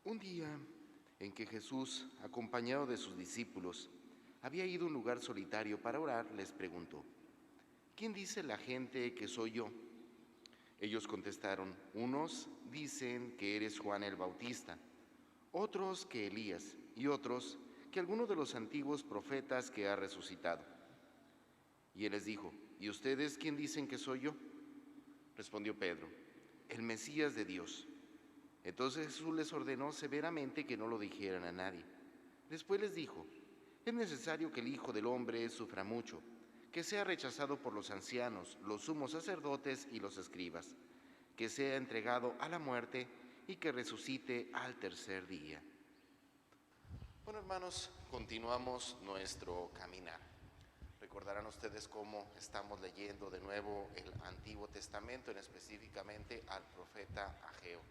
Un día en que Jesús, acompañado de sus discípulos, había ido a un lugar solitario para orar, les preguntó: ¿Quién dice la gente que soy yo? Ellos contestaron: unos dicen que eres Juan el Bautista, otros que Elías, y otros que alguno de los antiguos profetas que ha resucitado. Y él les dijo: ¿Y ustedes quién dicen que soy yo? Respondió Pedro: el Mesías de Dios. Entonces Jesús les ordenó severamente que no lo dijeran a nadie. Después les dijo: es necesario que el Hijo del Hombre sufra mucho, que sea rechazado por los ancianos, los sumos sacerdotes y los escribas, que sea entregado a la muerte y que resucite al tercer día. Bueno, hermanos, continuamos nuestro caminar. Recordarán ustedes cómo estamos leyendo de nuevo el Antiguo Testamento, específicamente al profeta Ageo,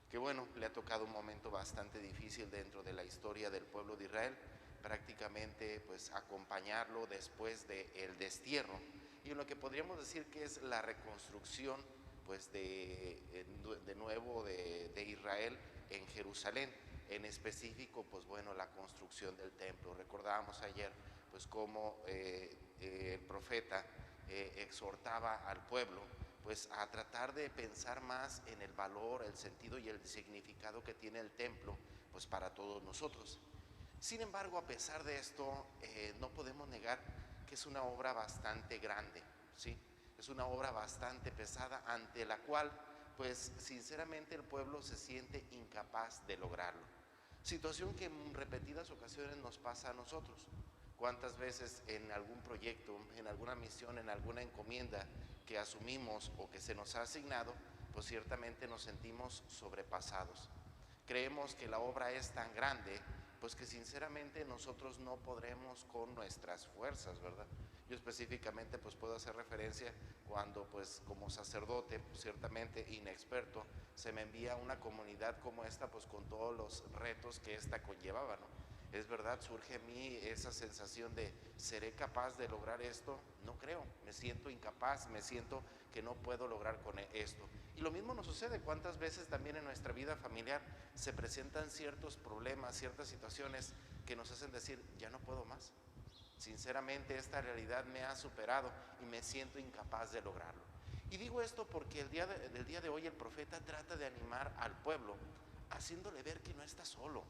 que bueno, le ha tocado un momento bastante difícil dentro de la historia del pueblo de Israel, prácticamente pues acompañarlo después del destierro, y en lo que podríamos decir que es la reconstrucción pues de nuevo de Israel en Jerusalén, en específico pues bueno, la construcción del templo. Recordábamos ayer pues cómo el profeta exhortaba al pueblo pues a tratar de pensar más en el valor, el sentido y el significado que tiene el templo pues para todos nosotros. Sin embargo, a pesar de esto, no podemos negar que es una obra bastante grande, ¿sí? Es una obra bastante pesada, ante la cual pues sinceramente el pueblo se siente incapaz de lograrlo. Situación que en repetidas ocasiones nos pasa a nosotros. ¿Cuántas veces en algún proyecto, en alguna misión, en alguna encomienda que asumimos o que se nos ha asignado, pues ciertamente nos sentimos sobrepasados? Creemos que la obra es tan grande, pues que sinceramente nosotros no podremos con nuestras fuerzas, ¿verdad? Yo específicamente pues puedo hacer referencia cuando pues como sacerdote, pues, ciertamente inexperto, se me envía a una comunidad como esta, pues con todos los retos que esta conllevaba, ¿no? Es verdad, surge en mí esa sensación de ¿seré capaz de lograr esto? No creo, me siento incapaz, me siento que no puedo lograr con esto. Y lo mismo nos sucede, cuántas veces también en nuestra vida familiar se presentan ciertos problemas, ciertas situaciones que nos hacen decir, ya no puedo más. Sinceramente esta realidad me ha superado y me siento incapaz de lograrlo. Y digo esto porque el día de hoy el profeta trata de animar al pueblo, haciéndole ver que no está solo.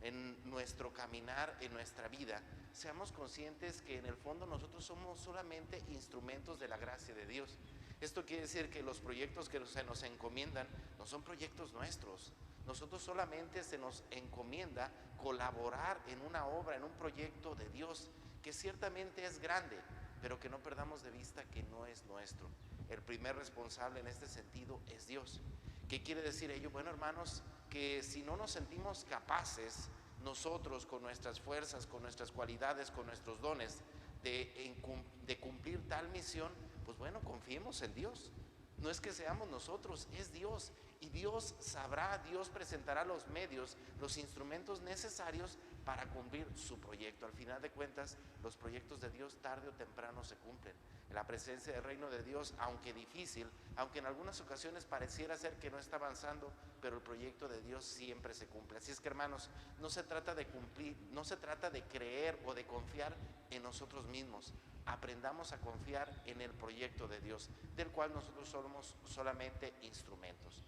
En nuestro caminar, en nuestra vida, seamos conscientes que en el fondo nosotros somos solamente instrumentos de la gracia de Dios. Esto quiere decir que los proyectos que se nos encomiendan no son proyectos nuestros. Nosotros solamente se nos encomienda colaborar en una obra, en un proyecto de Dios, que ciertamente es grande, pero que no perdamos de vista que no es nuestro. El primer responsable en este sentido es Dios. ¿Qué quiere decir ello? Bueno, hermanos, que si no nos sentimos capaces nosotros con nuestras fuerzas, con nuestras cualidades, con nuestros dones de cumplir tal misión, pues bueno, confiemos en Dios. No es que seamos nosotros, es Dios. Y Dios sabrá, Dios presentará los medios, los instrumentos necesarios para cumplir su proyecto. Al final de cuentas, los proyectos de Dios tarde o temprano se cumplen. La presencia del reino de Dios, aunque difícil, aunque en algunas ocasiones pareciera ser que no está avanzando, pero el proyecto de Dios siempre se cumple. Así es que, hermanos, no se trata de cumplir, no se trata de creer o de confiar en nosotros mismos. Aprendamos a confiar en el proyecto de Dios, del cual nosotros somos solamente instrumentos.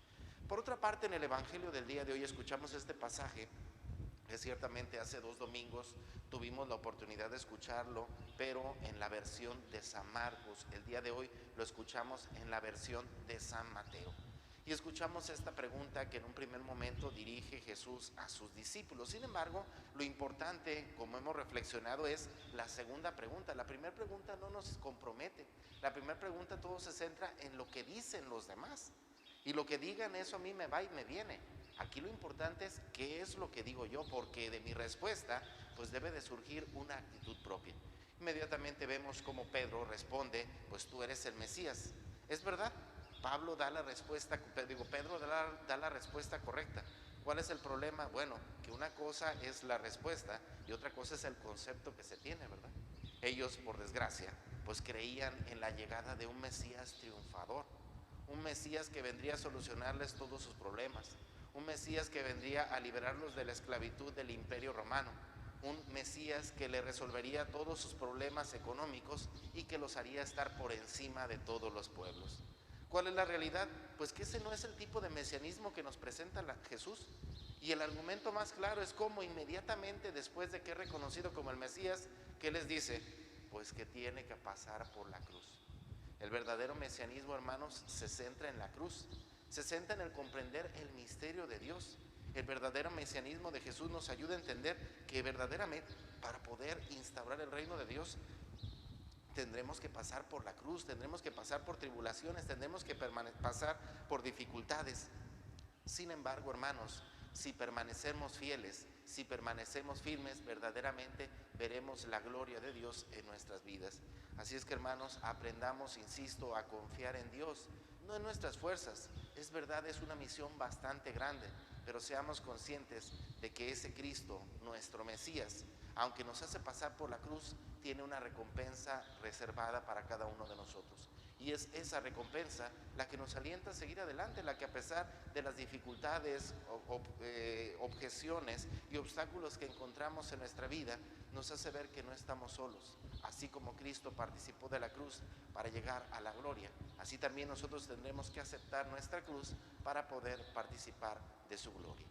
Por otra parte, en el Evangelio del día de hoy escuchamos este pasaje que ciertamente hace 2 domingos tuvimos la oportunidad de escucharlo, pero en la versión de San Marcos. El día de hoy lo escuchamos en la versión de San Mateo. Y escuchamos esta pregunta que en un primer momento dirige Jesús a sus discípulos. Sin embargo, lo importante, como hemos reflexionado, es la segunda pregunta. La primera pregunta no nos compromete. La primera pregunta todo se centra en lo que dicen los demás. Y lo que digan, eso a mí me va y me viene. Aquí lo importante es qué es lo que digo yo, porque de mi respuesta pues debe de surgir una actitud propia. Inmediatamente vemos cómo Pedro responde, pues tú eres el Mesías. Es verdad, Pedro da la respuesta correcta. ¿Cuál es el problema? Bueno, que una cosa es la respuesta y otra cosa es el concepto que se tiene, ¿verdad? Ellos, por desgracia, pues creían en la llegada de un Mesías triunfador, un Mesías que vendría a solucionarles todos sus problemas, un Mesías que vendría a liberarlos de la esclavitud del Imperio Romano, un Mesías que le resolvería todos sus problemas económicos y que los haría estar por encima de todos los pueblos. ¿Cuál es la realidad? Pues que ese no es el tipo de mesianismo que nos presenta Jesús. Y el argumento más claro es cómo inmediatamente después de que es reconocido como el Mesías, ¿qué les dice? Pues que tiene que pasar por la cruz. El verdadero mesianismo, hermanos, se centra en la cruz, se centra en el comprender el misterio de Dios. El verdadero mesianismo de Jesús nos ayuda a entender que verdaderamente para poder instaurar el reino de Dios tendremos que pasar por la cruz, tendremos que pasar por tribulaciones, tendremos que pasar por dificultades. Sin embargo, hermanos, si permanecemos fieles, si permanecemos firmes, verdaderamente veremos la gloria de Dios en nuestras vidas. Así es que, hermanos, aprendamos, insisto, a confiar en Dios, no en nuestras fuerzas. Es verdad, es una misión bastante grande, pero seamos conscientes de que ese Cristo, nuestro Mesías, aunque nos hace pasar por la cruz, tiene una recompensa reservada para cada uno de nosotros. Y es esa recompensa la que nos alienta a seguir adelante, la que a pesar de las dificultades, objeciones y obstáculos que encontramos en nuestra vida, nos hace ver que no estamos solos. Así como Cristo participó de la cruz para llegar a la gloria, así también nosotros tendremos que aceptar nuestra cruz para poder participar de su gloria.